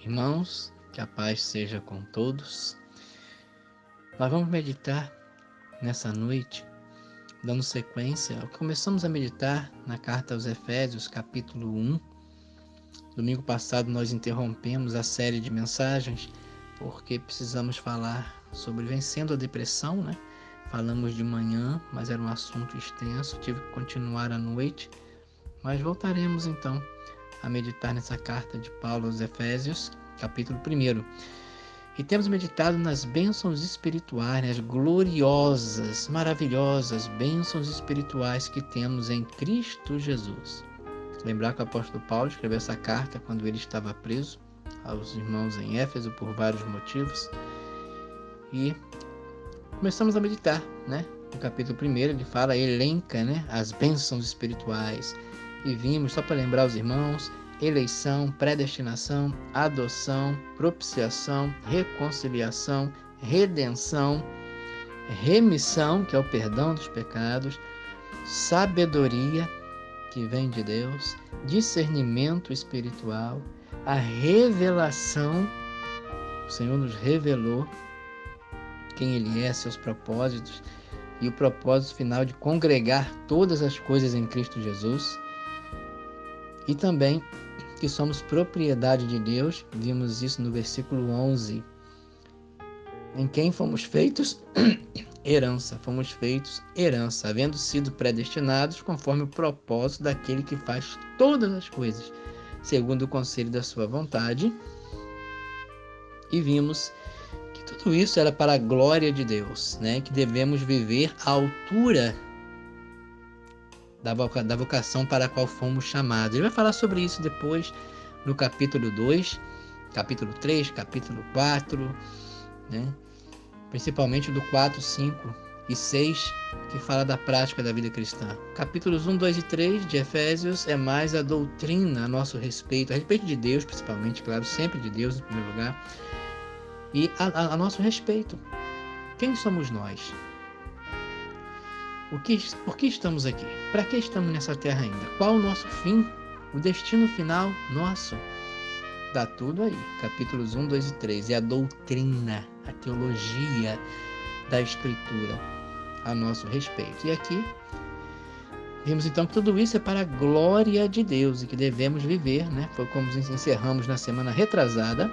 Irmãos, que a paz seja com todos. Nós vamos meditar nessa noite, dando sequência ao que começamos a meditar na carta aos Efésios, capítulo 1. Domingo passado nós interrompemos a série de mensagens porque precisamos falar sobre vencendo a depressão, né? Falamos de manhã, mas era um assunto extenso, tive que continuar à noite, mas voltaremos então a meditar nessa carta de Paulo aos Efésios, capítulo 1. E temos meditado nas bênçãos espirituais, as gloriosas, maravilhosas bênçãos espirituais que temos em Cristo Jesus. Lembrar que o apóstolo Paulo escreveu essa carta quando ele estava preso aos irmãos em Éfeso por vários motivos. E começamos a meditar, né? No capítulo 1 ele fala, elenca, né, as bênçãos espirituais. E vimos, só para lembrar os irmãos, eleição, predestinação, adoção, propiciação, reconciliação, redenção, remissão, que é o perdão dos pecados, sabedoria, que vem de Deus, discernimento espiritual, a revelação, o Senhor nos revelou quem Ele é, seus propósitos, e o propósito final de congregar todas as coisas em Cristo Jesus, e também que somos propriedade de Deus, vimos isso no versículo 11, em quem fomos feitos herança, havendo sido predestinados conforme o propósito daquele que faz todas as coisas, segundo o conselho da sua vontade, e vimos que tudo isso era para a glória de Deus, né? Que devemos viver à altura da vocação para a qual fomos chamados. Ele vai falar sobre isso depois no capítulo 2, capítulo 3, capítulo 4, né? Principalmente do 4, 5 e 6, que fala da prática da vida cristã. Capítulos 1, 2 e 3 de Efésios é mais a doutrina a nosso respeito, a respeito de Deus principalmente, claro, sempre de Deus em primeiro lugar, e a nosso respeito. Quem somos nós? Por que estamos aqui? Para que estamos nessa terra ainda? Qual o nosso fim? O destino final nosso? Dá tudo aí. Capítulos 1, 2 e 3. É a doutrina, a teologia da Escritura a nosso respeito. E aqui vimos então que tudo isso é para a glória de Deus e que devemos viver, né? Foi como encerramos na semana retrasada.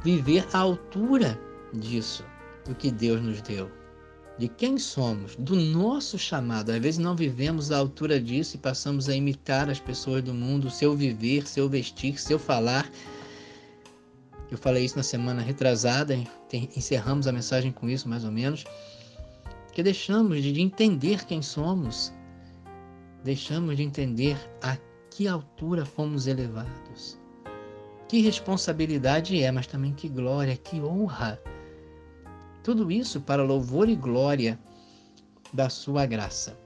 Viver à altura disso, do que Deus nos deu. De quem somos, do nosso chamado. Às vezes não vivemos à altura disso e passamos a imitar as pessoas do mundo, seu viver, seu vestir, seu falar. Eu falei isso na semana retrasada, encerramos a mensagem com isso mais ou menos, que deixamos de entender quem somos, deixamos de entender a que altura fomos elevados. Que responsabilidade é, mas também que glória, que honra. Tudo isso para louvor e glória da sua graça.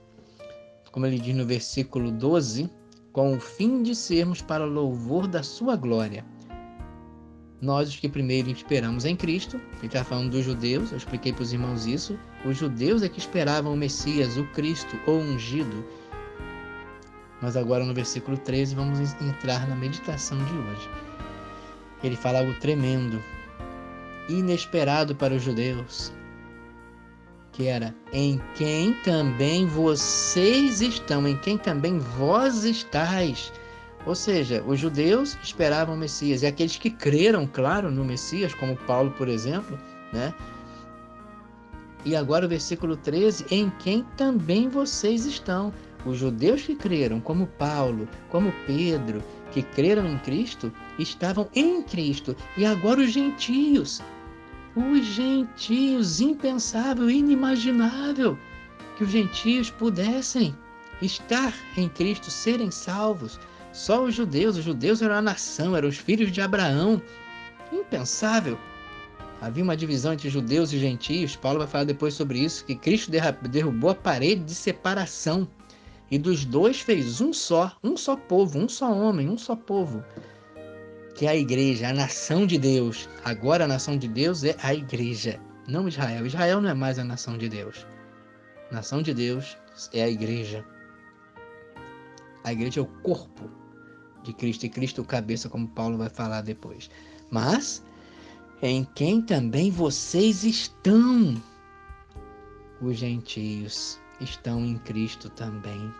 Como ele diz no versículo 12, com o fim de sermos para louvor da sua glória. Nós, os que primeiro esperamos em Cristo, ele está falando dos judeus, eu expliquei para os irmãos isso, os judeus é que esperavam o Messias, o Cristo, o ungido. Mas agora no versículo 13 vamos entrar na meditação de hoje. Ele fala algo tremendo, inesperado para os judeus, que era em quem também vocês estão, em quem também vós estáis. Ou seja, os judeus esperavam o Messias, e aqueles que creram, claro, no Messias, como Paulo, por exemplo, né? E agora o versículo 13, em quem também vocês estão. Os judeus que creram, como Paulo, como Pedro, que creram em Cristo, estavam em Cristo. E agora os gentios, impensável, inimaginável, que os gentios pudessem estar em Cristo, serem salvos. Só os judeus eram a nação, eram os filhos de Abraão. Impensável. Havia uma divisão entre judeus e gentios. Paulo vai falar depois sobre isso, que Cristo derrubou a parede de separação. E dos dois fez um só povo, um só homem, um só povo. Que é a igreja, a nação de Deus. Agora a nação de Deus é a igreja, não Israel. Israel não é mais a nação de Deus. A nação de Deus é a igreja. A igreja é o corpo de Cristo, e Cristo o cabeça, como Paulo vai falar depois. Mas em quem também vocês estão. Os gentios estão em Cristo também.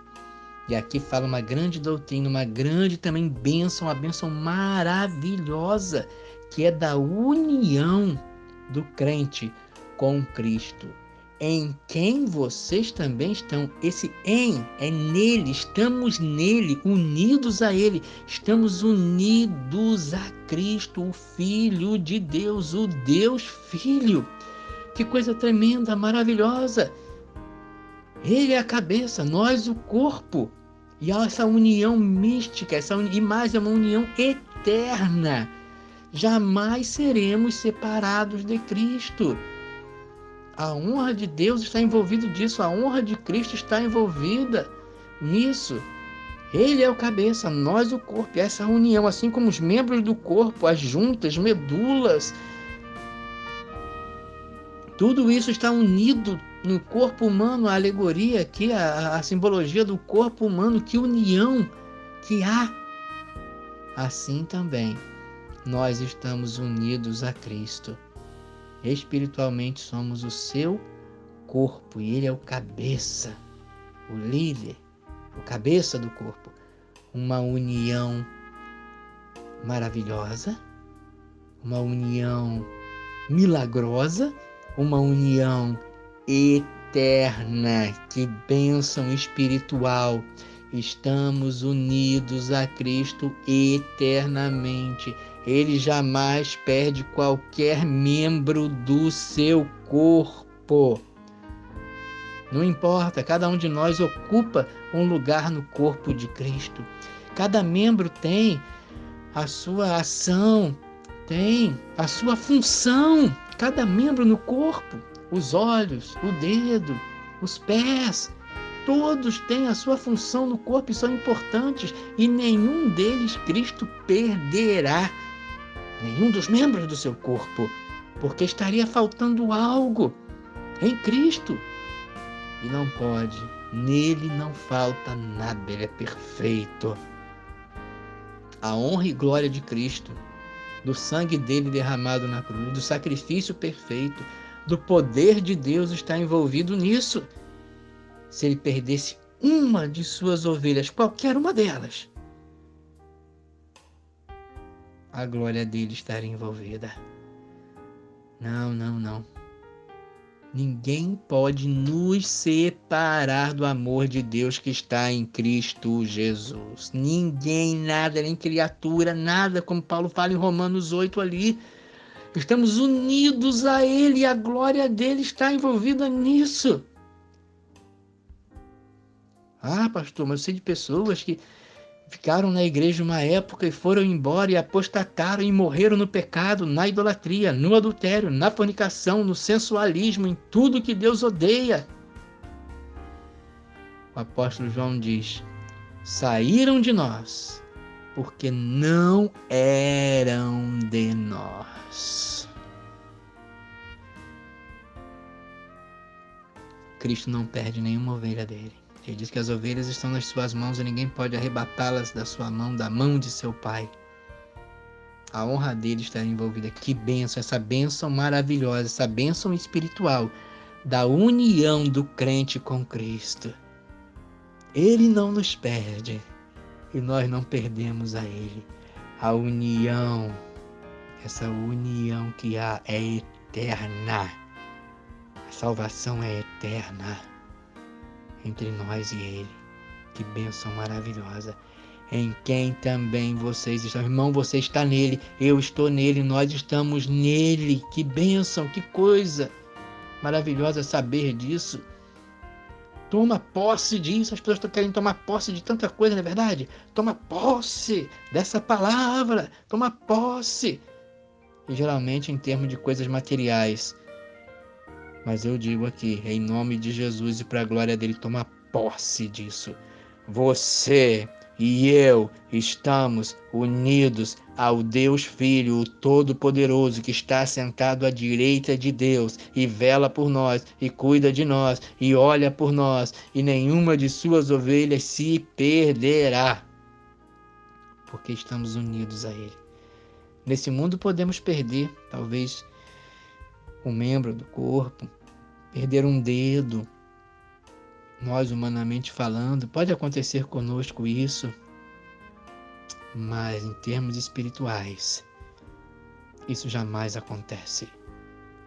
E aqui fala uma grande doutrina, uma grande também bênção, uma bênção maravilhosa, que é da união do crente com Cristo, em quem vocês também estão. Esse em é nele, estamos nele, unidos a ele, estamos unidos a Cristo, o Filho de Deus, o Deus Filho. Que coisa tremenda, maravilhosa! Ele é a cabeça, nós o corpo. E há essa união mística, e mais é uma união eterna. Jamais seremos separados de Cristo. A honra de Deus está envolvida disso, a honra de Cristo está envolvida nisso. Ele é o cabeça, nós o corpo. E essa união, assim como os membros do corpo, as juntas, medulas, tudo isso está unido no corpo humano. A alegoria aqui, a simbologia do corpo humano, que união que há. Assim também, nós estamos unidos a Cristo. Espiritualmente somos o seu corpo e ele é o cabeça, o líder, o cabeça do corpo. Uma união maravilhosa, uma união milagrosa, uma união eterna. Que bênção espiritual! Estamos unidos a Cristo eternamente. Ele jamais perde qualquer membro do seu corpo. Não importa, cada um de nós ocupa um lugar no corpo de Cristo. Cada membro tem a sua ação, tem a sua função. Cada membro no corpo, os olhos, o dedo, os pés, todos têm a sua função no corpo e são importantes, e nenhum deles Cristo perderá. Nenhum dos membros do seu corpo, porque estaria faltando algo em Cristo. E não pode, nele não falta nada, ele é perfeito. A honra e glória de Cristo, do sangue dele derramado na cruz, do sacrifício perfeito, do poder de Deus está envolvido nisso. Se ele perdesse uma de suas ovelhas, qualquer uma delas, a glória dele estaria envolvida. Não, não, não. Ninguém pode nos separar do amor de Deus que está em Cristo Jesus. Ninguém, nada, nem criatura, nada, como Paulo fala em Romanos 8 ali. Estamos unidos a Ele e a glória dele está envolvida nisso. Ah, pastor, mas eu sei de pessoas que ficaram na igreja uma época e foram embora e apostataram e morreram no pecado, na idolatria, no adultério, na fornicação, no sensualismo, em tudo que Deus odeia. O apóstolo João diz: saíram de nós, porque não eram de nós. Cristo não perde nenhuma ovelha dele. Ele diz que as ovelhas estão nas suas mãos e ninguém pode arrebatá-las da sua mão, da mão de seu Pai. A honra dele está envolvida. Que bênção, essa bênção maravilhosa, essa bênção espiritual da união do crente com Cristo. Ele não nos perde e nós não perdemos a ele. A união, essa união que há é eterna. A salvação é eterna entre nós e ele. Que bênção maravilhosa. Em quem também vocês estão. Irmão, você está nele, eu estou nele, nós estamos nele. Que bênção, que coisa maravilhosa saber disso. Toma posse disso. As pessoas estão querendo tomar posse de tanta coisa, não é verdade? Toma posse dessa palavra. Toma posse. E geralmente em termos de coisas materiais. Mas eu digo aqui, em nome de Jesus e para a glória dele, toma posse disso. Você e eu estamos unidos ao Deus Filho, o Todo-Poderoso, que está sentado à direita de Deus e vela por nós e cuida de nós e olha por nós, e nenhuma de suas ovelhas se perderá. porque estamos unidos a Ele. Nesse mundo podemos perder, talvez, um membro do corpo, perder um dedo. Nós, humanamente falando, pode acontecer conosco isso, mas em termos espirituais, isso jamais acontece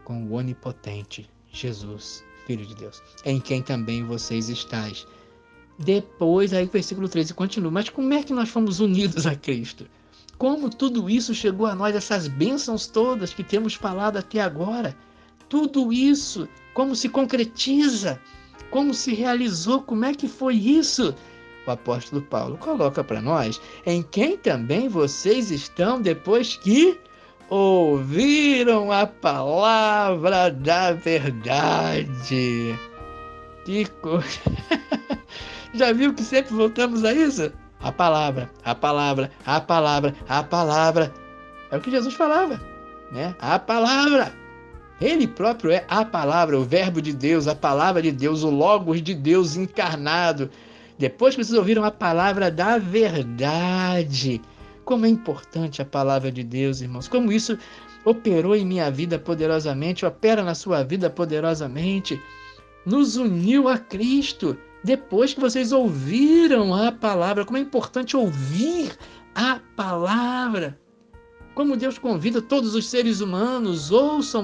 com o onipotente Jesus, Filho de Deus, em quem também vocês estáis. Depois, aí o versículo 13 continua, mas como é que nós fomos unidos a Cristo? Como tudo isso chegou a nós, essas bênçãos todas que temos falado até agora? Tudo isso, como se concretiza? Como se realizou? Como é que foi isso? O apóstolo Paulo coloca para nós, em quem também vocês estão depois que ouviram a palavra da verdade. Que coisa! Já viu que sempre voltamos a isso? A palavra, a palavra, a palavra, a palavra. É o que Jesus falava, né? A palavra. Ele próprio é a palavra, o verbo de Deus, a palavra de Deus, o Logos de Deus encarnado. Depois que vocês ouviram a palavra da verdade, como é importante a palavra de Deus, irmãos, como isso operou em minha vida poderosamente, opera na sua vida poderosamente, nos uniu a Cristo, depois que vocês ouviram a palavra, como é importante ouvir a palavra. Como Deus convida todos os seres humanos, ouçam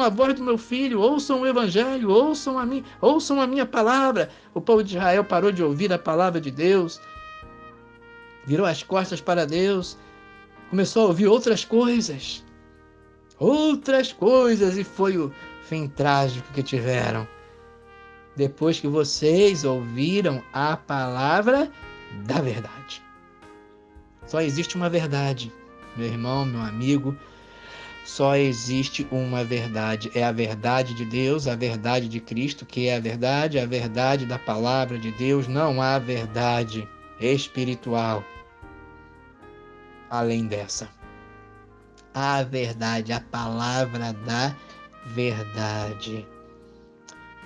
a voz do meu filho, ouçam o evangelho, ouçam a minha palavra. O povo de Israel parou de ouvir a palavra de Deus, virou as costas para Deus, começou a ouvir outras coisas, e foi o fim trágico que tiveram. Depois que vocês ouviram a palavra da verdade. Só existe uma verdade, meu irmão, meu amigo, só existe uma verdade. É a verdade de Deus, a verdade de Cristo, que é a verdade da palavra de Deus. Não há verdade espiritual além dessa. A verdade, a palavra da verdade.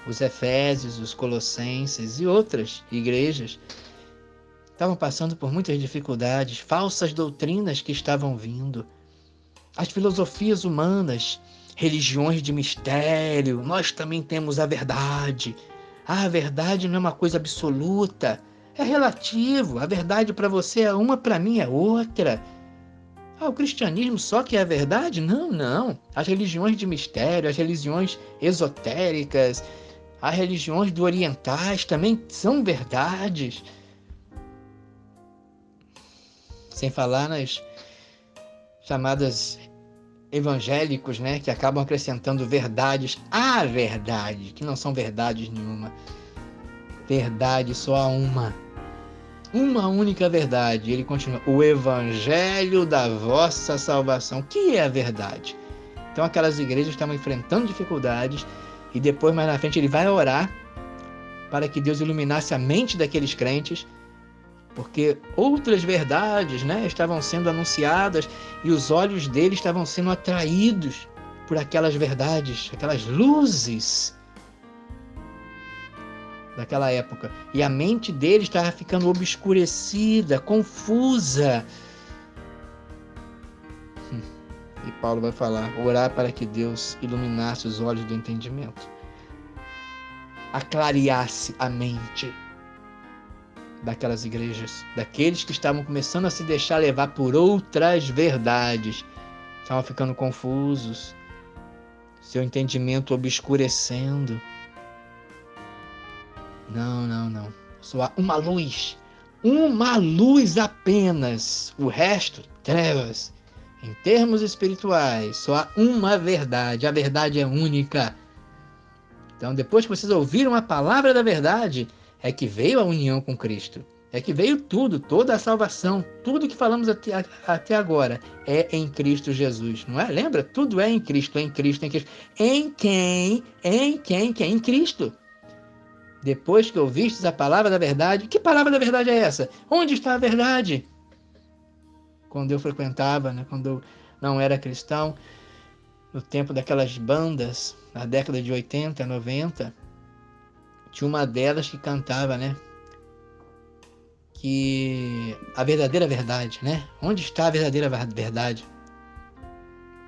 Os Efésios, os Colossenses e outras igrejas estavam passando por muitas dificuldades, falsas doutrinas que estavam vindo, as filosofias humanas, religiões de mistério. Nós também temos a verdade. A verdade não é uma coisa absoluta, é relativo. A verdade para você é uma, para mim é outra. O cristianismo só que é a verdade? Não. As religiões de mistério, as religiões esotéricas, as religiões do orientais também são verdades. Sem falar nas chamadas evangélicos, né, que acabam acrescentando verdades à verdade, que não são verdades nenhuma. Verdade só há uma única verdade. Ele continua, o evangelho da vossa salvação, que é a verdade. Então aquelas igrejas estavam enfrentando dificuldades e depois, mais na frente, ele vai orar para que Deus iluminasse a mente daqueles crentes, porque outras verdades, né, estavam sendo anunciadas e os olhos deles estavam sendo atraídos por aquelas verdades, aquelas luzes daquela época. E a mente deles estava ficando obscurecida, confusa. E Paulo vai falar, orar para que Deus iluminasse os olhos do entendimento, aclareasse a mente daquelas igrejas, daqueles que estavam começando a se deixar levar por outras verdades, estavam ficando confusos, seu entendimento obscurecendo. Não. Só há uma luz apenas, o resto, trevas. Em termos espirituais, só há uma verdade, a verdade é única. Então, depois que vocês ouviram a palavra da verdade, é que veio a união com Cristo. É que veio tudo, toda a salvação, tudo que falamos até agora é em Cristo Jesus, não é? Lembra? Tudo é em Cristo, em Cristo, em Cristo. Em quem? Em Cristo. Depois que ouvistes a palavra da verdade, que palavra da verdade é essa? Onde está a verdade? Quando eu frequentava, né, quando eu não era cristão, no tempo daquelas bandas, na década de 80, 90, tinha uma delas que cantava, né? que a verdadeira verdade, né? Onde está a verdadeira verdade?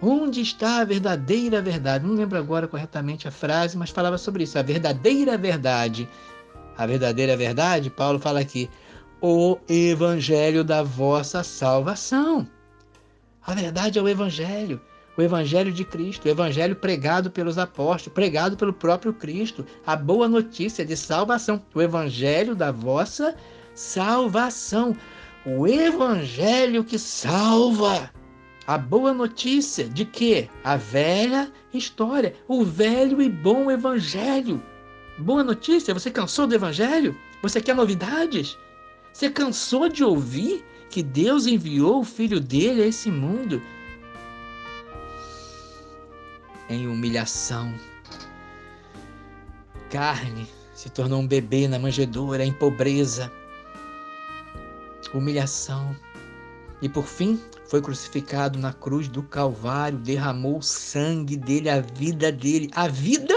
Onde está a verdadeira verdade? Não lembro agora corretamente a frase, mas falava sobre isso. A verdadeira verdade. A verdadeira verdade, Paulo fala aqui, o evangelho da vossa salvação. A verdade é o evangelho de Cristo, o evangelho pregado pelos apóstolos, pregado pelo próprio Cristo, a boa notícia de salvação, o evangelho da vossa salvação, o evangelho que salva. A boa notícia de que a velha história, o velho e bom evangelho. Boa notícia, você cansou do evangelho? Você quer novidades? Você cansou de ouvir que Deus enviou o Filho dele a esse mundo em humilhação? Carne, se tornou um bebê na manjedoura, em pobreza, humilhação. E por fim, foi crucificado na cruz do Calvário, derramou o sangue dele, a vida dele. A vida?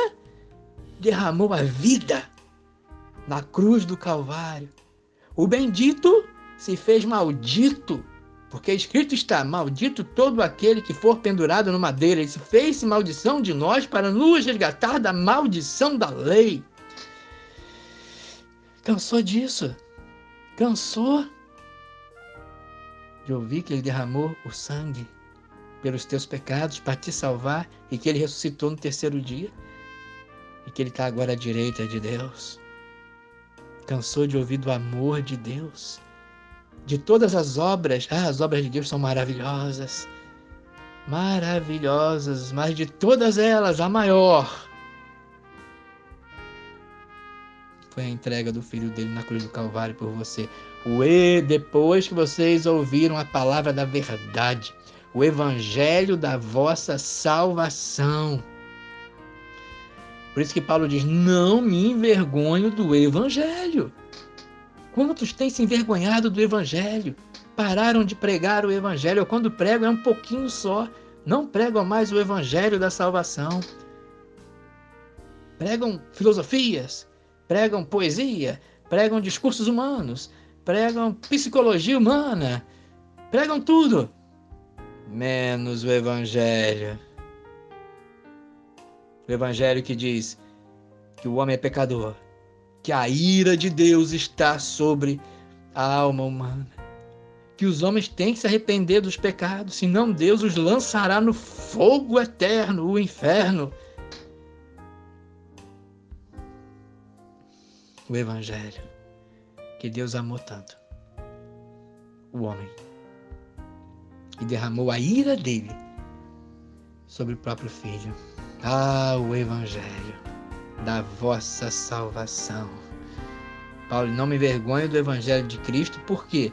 Derramou a vida na cruz do Calvário. O bendito se fez maldito, porque escrito está, maldito todo aquele que for pendurado no madeiro. Ele se fez maldição de nós para nos resgatar da maldição da lei. Cansou disso? Cansou de ouvir que ele derramou o sangue pelos teus pecados para te salvar e que ele ressuscitou no terceiro dia e que ele está agora à direita de Deus? Cansou de ouvir do amor de Deus, de todas as obras? As obras de Deus são maravilhosas, maravilhosas, mas de todas elas a maior foi a entrega do Filho dele na cruz do Calvário por você. Depois que vocês ouviram a palavra da verdade, o evangelho da vossa salvação. Por isso que Paulo diz, não me envergonho do evangelho. Quantos têm se envergonhado do evangelho? Pararam de pregar o evangelho, ou quando pregam é um pouquinho só. Não pregam mais o evangelho da salvação. Pregam filosofias, pregam poesia, pregam discursos humanos, pregam psicologia humana, pregam tudo, menos o evangelho. O evangelho que diz que o homem é pecador, que a ira de Deus está sobre a alma humana, que os homens têm que se arrepender dos pecados, senão Deus os lançará no fogo eterno, o inferno. O evangelho que Deus amou tanto o homem e derramou a ira dele sobre o próprio Filho. O evangelho da vossa salvação. Paulo, não me envergonho do evangelho de Cristo, por quê?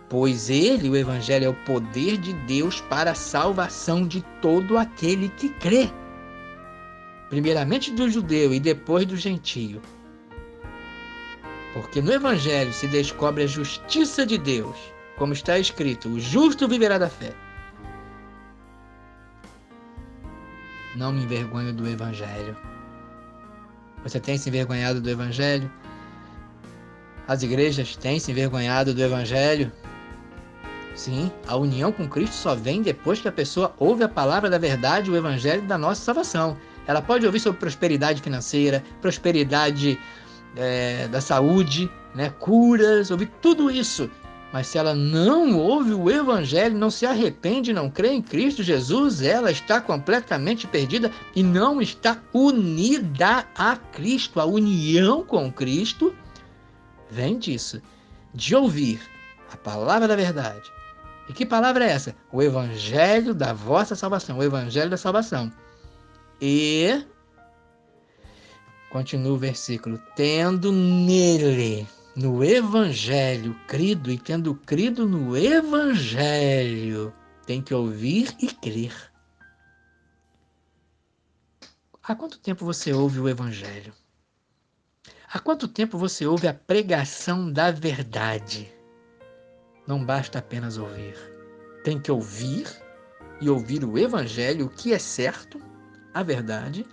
Pois ele, o evangelho, é o poder de Deus para a salvação de todo aquele que crê. Primeiramente do judeu e depois do gentio. Porque no evangelho se descobre a justiça de Deus, como está escrito, o justo viverá da fé. Não me envergonho do evangelho. Você tem se envergonhado do evangelho? As igrejas têm se envergonhado do evangelho? Sim, a união com Cristo só vem depois que a pessoa ouve a palavra da verdade, o evangelho da nossa salvação. Ela pode ouvir sobre prosperidade financeira, prosperidade da saúde, né, curas, ouvir tudo isso. Mas se ela não ouve o evangelho, não se arrepende, não crê em Cristo Jesus, ela está completamente perdida e não está unida a Cristo. A união com Cristo vem disso, de ouvir a palavra da verdade. E que palavra é essa? O evangelho da vossa salvação, o evangelho da salvação. E continua o versículo, tendo nele, no evangelho, crido, e tendo crido no evangelho, tem que ouvir e crer. Há quanto tempo você ouve o evangelho? Há quanto tempo você ouve a pregação da verdade? Não basta apenas ouvir. Tem que ouvir e ouvir o evangelho, o que é certo, a verdade,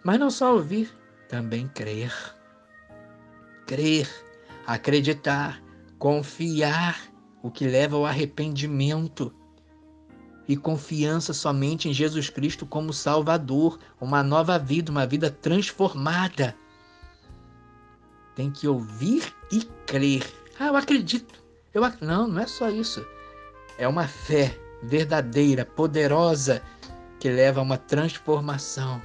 mas não só ouvir, também crer. Crer, acreditar, Confiar, o que leva ao arrependimento. E confiança somente em Jesus Cristo como Salvador, uma nova vida, uma vida transformada. Tem que ouvir e crer. Eu acredito. Não é só isso. É uma fé verdadeira, poderosa, que leva a uma transformação.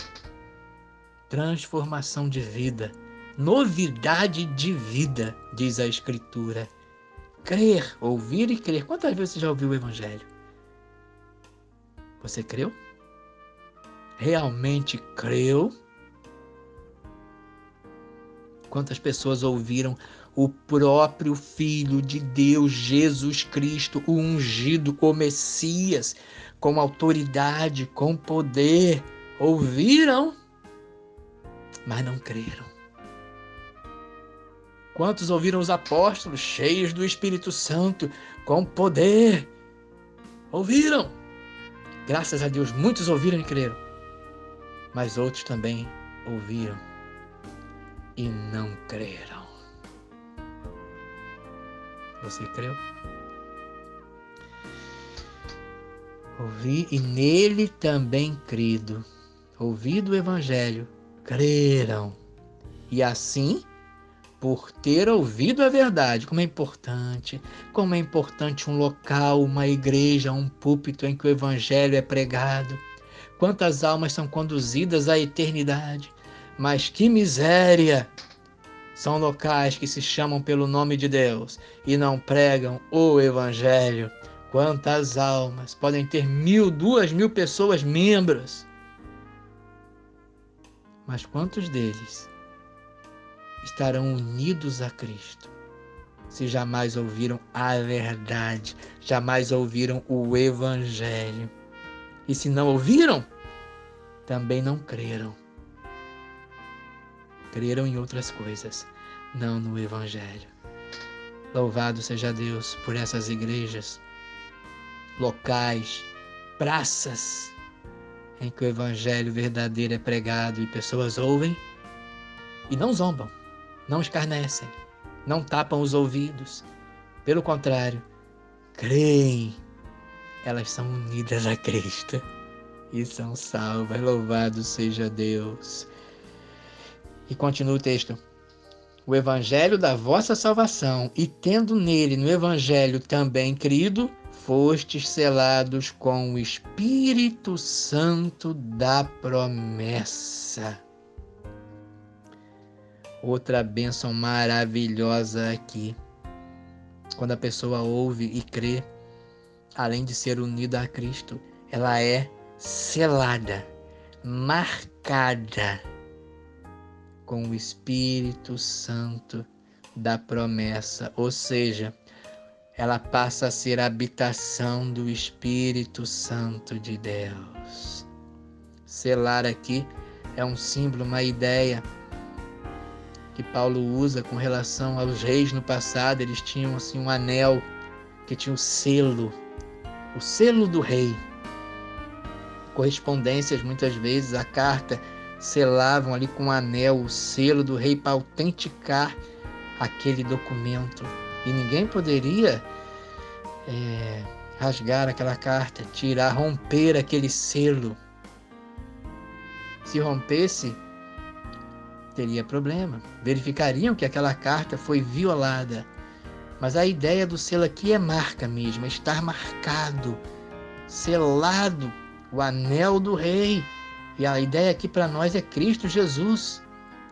Transformação de vida. Novidade de vida, diz a Escritura. Crer, ouvir e crer. Quantas vezes você já ouviu o Evangelho? Você creu? Realmente creu? Quantas pessoas ouviram o próprio Filho de Deus, Jesus Cristo, o ungido, o Messias, com autoridade, com poder? Ouviram, mas não creram. Quantos ouviram os apóstolos, cheios do Espírito Santo, com poder? Ouviram. Graças a Deus, muitos ouviram e creram. Mas outros também ouviram e não creram. Você creu? Ouvi e nele também crido. Ouvido o Evangelho, creram. E assim, por ter ouvido a verdade, como é importante um local, uma igreja, um púlpito em que o Evangelho é pregado. Quantas almas são conduzidas à eternidade, mas que miséria! São locais que se chamam pelo nome de Deus e não pregam o Evangelho. Quantas almas podem ter 1.000, 2.000 pessoas membros, mas quantos deles estarão unidos a Cristo se jamais ouviram a verdade, jamais ouviram o Evangelho? E se não ouviram, também não creram. Creram em outras coisas, não no Evangelho. Louvado seja Deus por essas igrejas, locais, praças, em que o Evangelho verdadeiro é pregado e pessoas ouvem e não zombam, não escarnecem, não tapam os ouvidos. Pelo contrário, creem. Elas são unidas a Cristo e são salvas. Louvado seja Deus. E continua o texto. O Evangelho da vossa salvação, e tendo nele, no Evangelho também crido, fostes selados com o Espírito Santo da promessa. Outra bênção maravilhosa aqui. Quando a pessoa ouve e crê, além de ser unida a Cristo, ela é selada, marcada com o Espírito Santo da promessa, ou seja, ela passa a ser a habitação do Espírito Santo de Deus. Selar aqui é um símbolo, uma ideia que Paulo usa com relação aos reis no passado. Eles tinham assim um anel que tinha o selo do rei. Correspondências, muitas vezes, a carta selavam ali com um anel o selo do rei para autenticar aquele documento. E ninguém poderia rasgar aquela carta, tirar, romper aquele selo. Se rompesse, teria problema. Verificariam que aquela carta foi violada. Mas a ideia do selo aqui é marca mesmo, é estar marcado, selado, o anel do rei. E a ideia aqui para nós é Cristo Jesus.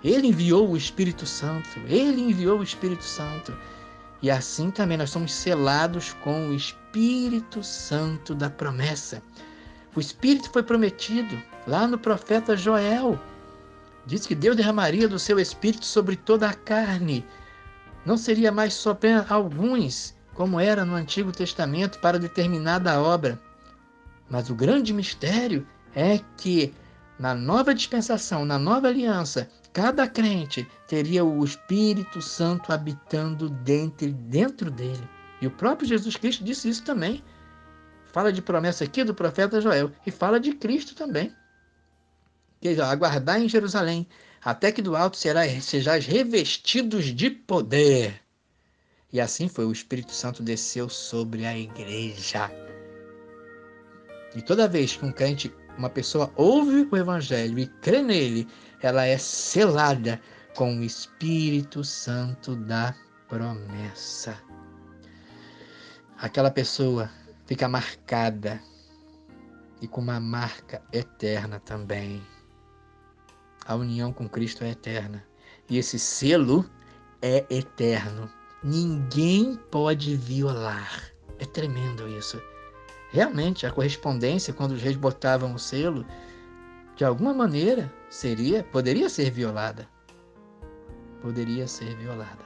Ele enviou o Espírito Santo. E assim também nós somos selados com o Espírito Santo da promessa. O Espírito foi prometido lá no profeta Joel. Diz que Deus derramaria do seu Espírito sobre toda a carne. Não seria mais só apenas alguns, como era no Antigo Testamento, para determinada obra. Mas o grande mistério é que na nova dispensação, na nova aliança, cada crente teria o Espírito Santo habitando dentro dele. E o próprio Jesus Cristo disse isso também. Fala de promessa aqui do profeta Joel e fala de Cristo também. Que aguardar em Jerusalém, até que do alto sejais revestidos de poder. E assim foi, o Espírito Santo desceu sobre a igreja. E toda vez que um crente, uma pessoa ouve o Evangelho e crê nele, ela é selada com o Espírito Santo da promessa. Aquela pessoa fica marcada e com uma marca eterna também. A união com Cristo é eterna. E esse selo é eterno. Ninguém pode violar. É tremendo isso. Realmente, a correspondência, quando os reis botavam o selo, de alguma maneira, poderia ser violada. Poderia ser violada.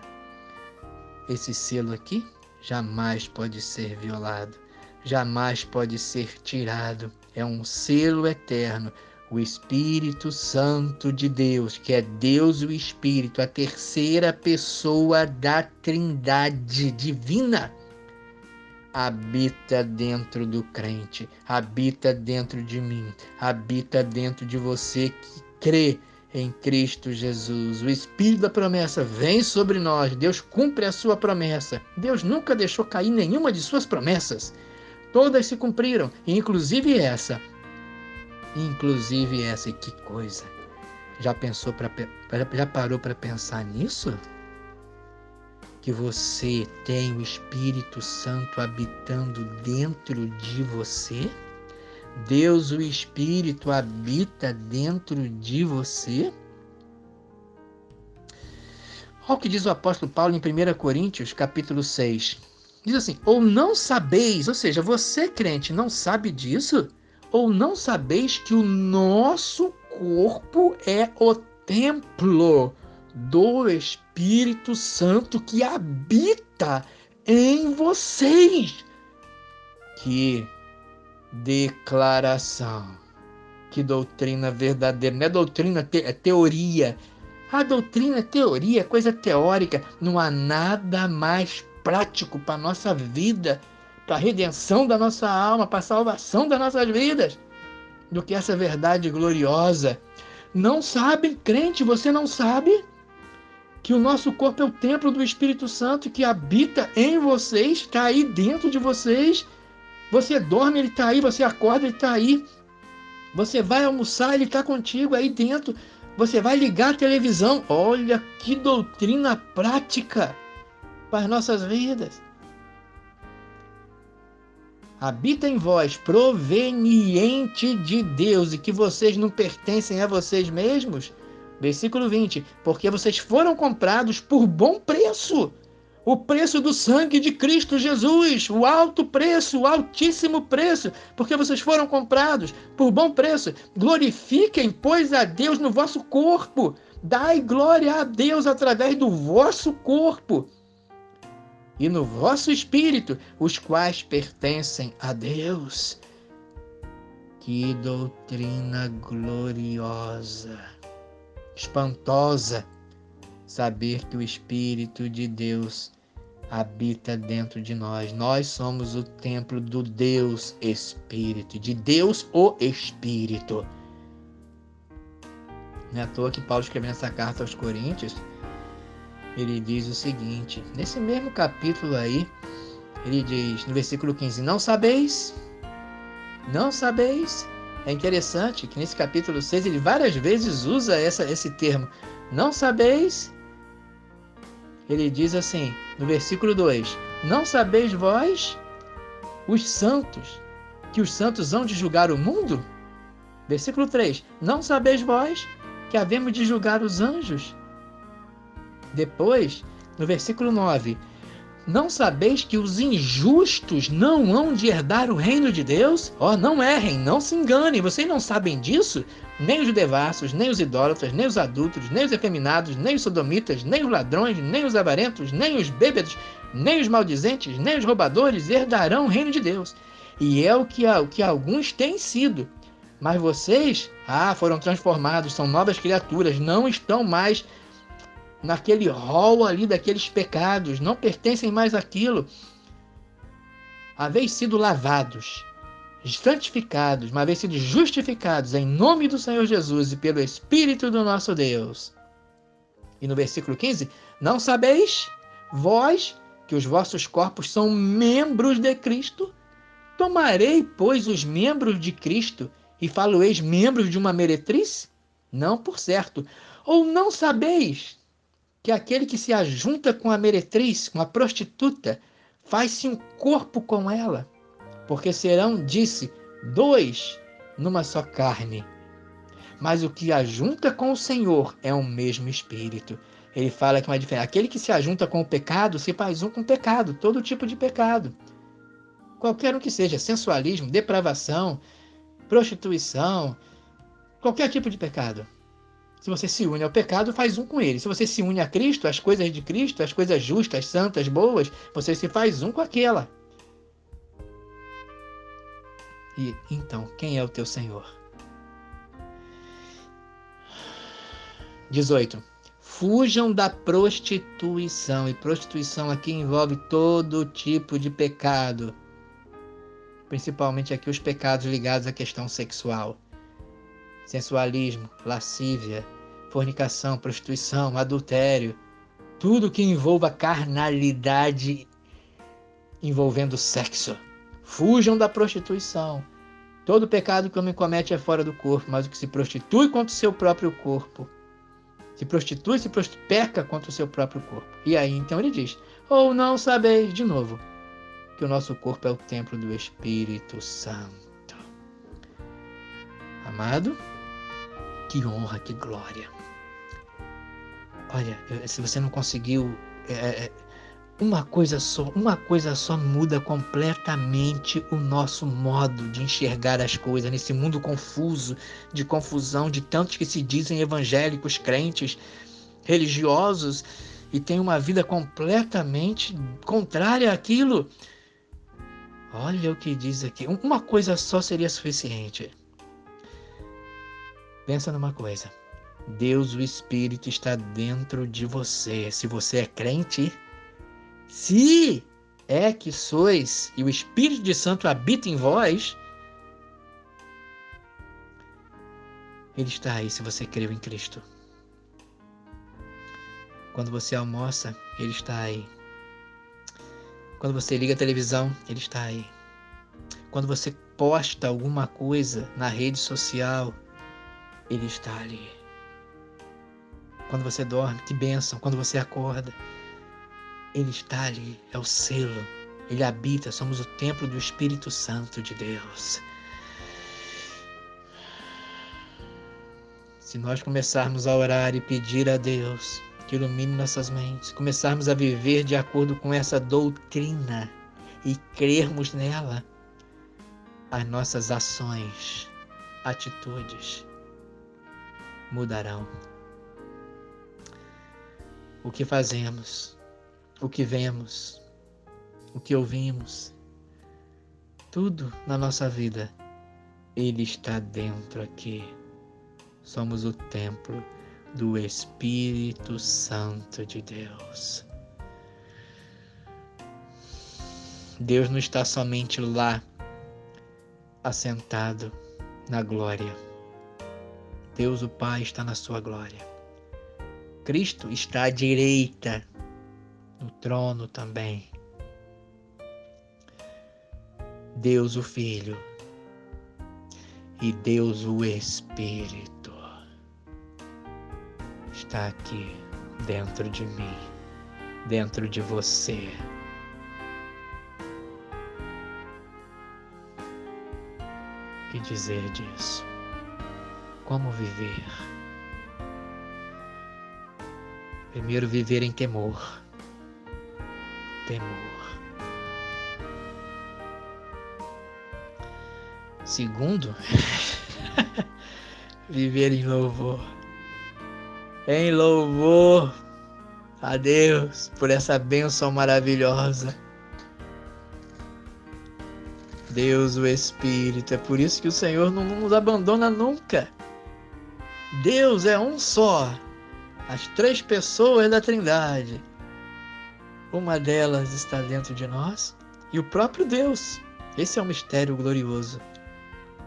Esse selo aqui jamais pode ser violado. Jamais pode ser tirado. É um selo eterno. O Espírito Santo de Deus, que é Deus o Espírito, a terceira pessoa da Trindade divina, habita dentro do crente, habita dentro de mim, habita dentro de você que crê em Cristo Jesus. O Espírito da promessa vem sobre nós. Deus cumpre a sua promessa. Deus nunca deixou cair nenhuma de suas promessas. Todas se cumpriram, inclusive essa. E que coisa! Já parou para pensar nisso? Que você tem o Espírito Santo habitando dentro de você? Deus, o Espírito, habita dentro de você? Olha o que diz o apóstolo Paulo em 1 Coríntios, capítulo 6. Diz assim: ou não sabeis, ou seja, você crente não sabe disso? Ou não sabeis que o nosso corpo é o templo do Espírito Santo que habita em vocês? Que declaração! Que doutrina verdadeira! Não é doutrina, é teoria. A doutrina é teoria, é coisa teórica. Não há nada mais prático para a nossa vida, para a redenção da nossa alma, para a salvação das nossas vidas, do que essa verdade gloriosa. Não sabe, crente, você não sabe que o nosso corpo é o templo do Espírito Santo que habita em vocês, está aí dentro de vocês. Você dorme, ele está aí, você acorda, ele está aí. Você vai almoçar, ele está contigo aí dentro. Você vai ligar a televisão. Olha que doutrina prática para as nossas vidas. Habita em vós, proveniente de Deus, e que vocês não pertencem a vocês mesmos. Versículo 20. Porque vocês foram comprados por bom preço. O preço do sangue de Cristo Jesus. O alto preço, o altíssimo preço. Porque vocês foram comprados por bom preço. Glorifiquem, pois, a Deus no vosso corpo. Dai glória a Deus através do vosso corpo e no vosso espírito, os quais pertencem a Deus. Que doutrina gloriosa, espantosa, saber que o Espírito de Deus habita dentro de nós. Nós somos o templo do Deus Espírito, de Deus o Espírito. Não é à toa que Paulo escrevendo essa carta aos Coríntios, ele diz o seguinte, nesse mesmo capítulo aí, ele diz no versículo 15, não sabeis? É interessante que nesse capítulo 6 ele várias vezes usa esse termo, não sabeis? Ele diz assim, no versículo 2, não sabeis vós, os santos, que os santos hão de julgar o mundo? Versículo 3, não sabeis vós, que havemos de julgar os anjos? Depois, no versículo 9, não sabeis que os injustos não hão de herdar o reino de Deus? Não errem, não se enganem, vocês não sabem disso? Nem os devassos, nem os idólatras, nem os adúlteros, nem os efeminados, nem os sodomitas, nem os ladrões, nem os avarentos, nem os bêbados, nem os maldizentes, nem os roubadores herdarão o reino de Deus. E é o que alguns têm sido. Mas vocês, foram transformados, são novas criaturas, não estão mais naquele rol ali daqueles pecados, não pertencem mais àquilo. Haveis sido lavados, santificados, mas haveis sido justificados em nome do Senhor Jesus e pelo Espírito do nosso Deus. E no versículo 15, não sabeis vós que os vossos corpos são membros de Cristo? Tomarei, pois, os membros de Cristo e falo-eis membros de uma meretriz? Não, por certo. Ou não sabeis que aquele que se ajunta com a meretriz, com a prostituta, faz-se um corpo com ela? Porque serão, disse, dois numa só carne. Mas o que ajunta com o Senhor é o mesmo Espírito. Ele fala que é uma diferença. Aquele que se ajunta com o pecado se faz um com o pecado, todo tipo de pecado. Qualquer um que seja, sensualismo, depravação, prostituição, qualquer tipo de pecado. Se você se une ao pecado, faz um com ele. Se você se une a Cristo, as coisas de Cristo, as coisas justas, santas, boas, você se faz um com aquela. E então, quem é o teu Senhor? 18. Fujam da prostituição. E prostituição aqui envolve todo tipo de pecado. Principalmente aqui os pecados ligados à questão sexual. Sensualismo, lascívia, fornicação, prostituição, adultério. Tudo que envolva carnalidade envolvendo sexo. Fujam da prostituição. Todo pecado que o homem comete é fora do corpo, mas o que se prostitui contra o seu próprio corpo, peca contra o seu próprio corpo. E aí então ele diz, ou não sabeis, de novo, que o nosso corpo é o templo do Espírito Santo. Amado, que honra, que glória. Olha, se você não conseguiu, uma coisa só muda completamente o nosso modo de enxergar as coisas nesse mundo confuso, de confusão, de tantos que se dizem evangélicos, crentes, religiosos e têm uma vida completamente contrária àquilo. Olha o que diz aqui. Uma coisa só seria suficiente. Pensa numa coisa. Deus, o Espírito, está dentro de você. Se você é crente, se é que sois, e o Espírito de Santo habita em vós, ele está aí se você creu em Cristo. Quando você almoça, ele está aí. Quando você liga a televisão, ele está aí. Quando você posta alguma coisa na rede social, ele está ali. Quando você dorme, que bênção. Quando você acorda, ele está ali. É o selo. Ele habita. Somos o templo do Espírito Santo de Deus. Se nós começarmos a orar e pedir a Deus que ilumine nossas mentes, começarmos a viver de acordo com essa doutrina e crermos nela, as nossas ações, atitudes mudarão. O que fazemos, o que vemos, o que ouvimos, tudo na nossa vida, ele está dentro aqui. Somos o templo do Espírito Santo de Deus. Deus não está somente lá, assentado na glória. Deus o Pai está na sua glória. Cristo está à direita, no trono também. Deus o Filho e Deus o Espírito está aqui dentro de mim, dentro de você. O que dizer disso? Como viver? Primeiro, viver em temor. Temor. Segundo, viver em louvor. Em louvor a Deus por essa bênção maravilhosa. Deus, o Espírito. É por isso que o Senhor não nos abandona nunca. Deus é um só. As três pessoas da Trindade. Uma delas está dentro de nós e o próprio Deus. Esse é um mistério glorioso.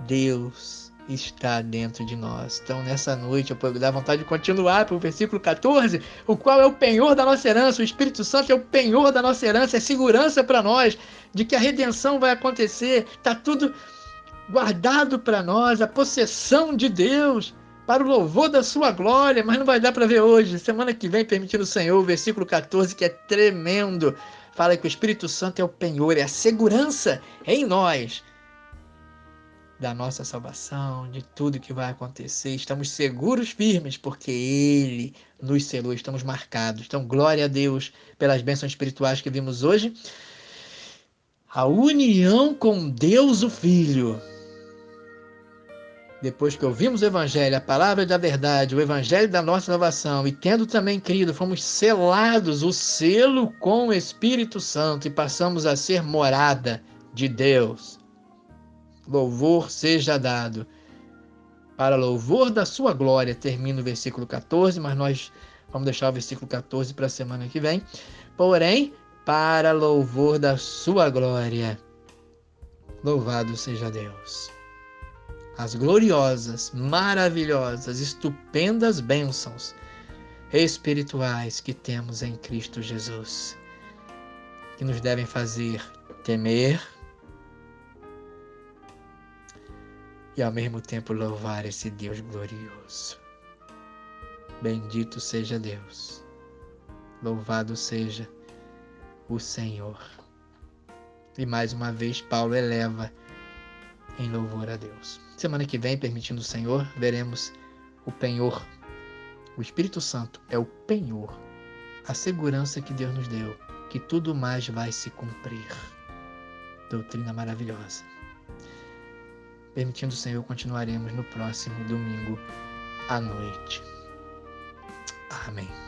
Deus está dentro de nós. Então, nessa noite, eu dá vontade de continuar para o versículo 14, o qual é o penhor da nossa herança. O Espírito Santo é o penhor da nossa herança, é segurança para nós de que a redenção vai acontecer. Está tudo guardado para nós, a possessão de Deus, para o louvor da sua glória, mas não vai dar para ver hoje. Semana que vem, permitindo o Senhor, o versículo 14, que é tremendo, fala que o Espírito Santo é o penhor, é a segurança em nós da nossa salvação, de tudo que vai acontecer. Estamos seguros, firmes, porque Ele nos selou, estamos marcados. Então, glória a Deus pelas bênçãos espirituais que vimos hoje. A união com Deus, o Filho. Depois que ouvimos o Evangelho, a palavra da verdade, o Evangelho da nossa salvação, e tendo também crido, fomos selados, o selo com o Espírito Santo, e passamos a ser morada de Deus. Louvor seja dado. Para louvor da sua glória, termina o versículo 14, mas nós vamos deixar o versículo 14 para a semana que vem. Porém, para louvor da sua glória, louvado seja Deus. As gloriosas, maravilhosas, estupendas bênçãos espirituais que temos em Cristo Jesus, que nos devem fazer temer e ao mesmo tempo louvar esse Deus glorioso. Bendito seja Deus, louvado seja o Senhor. E mais uma vez Paulo eleva em louvor a Deus. Semana que vem, permitindo o Senhor, veremos o penhor. O Espírito Santo é o penhor, a segurança que Deus nos deu, que tudo mais vai se cumprir. Doutrina maravilhosa. Permitindo o Senhor, continuaremos no próximo domingo à noite. Amém.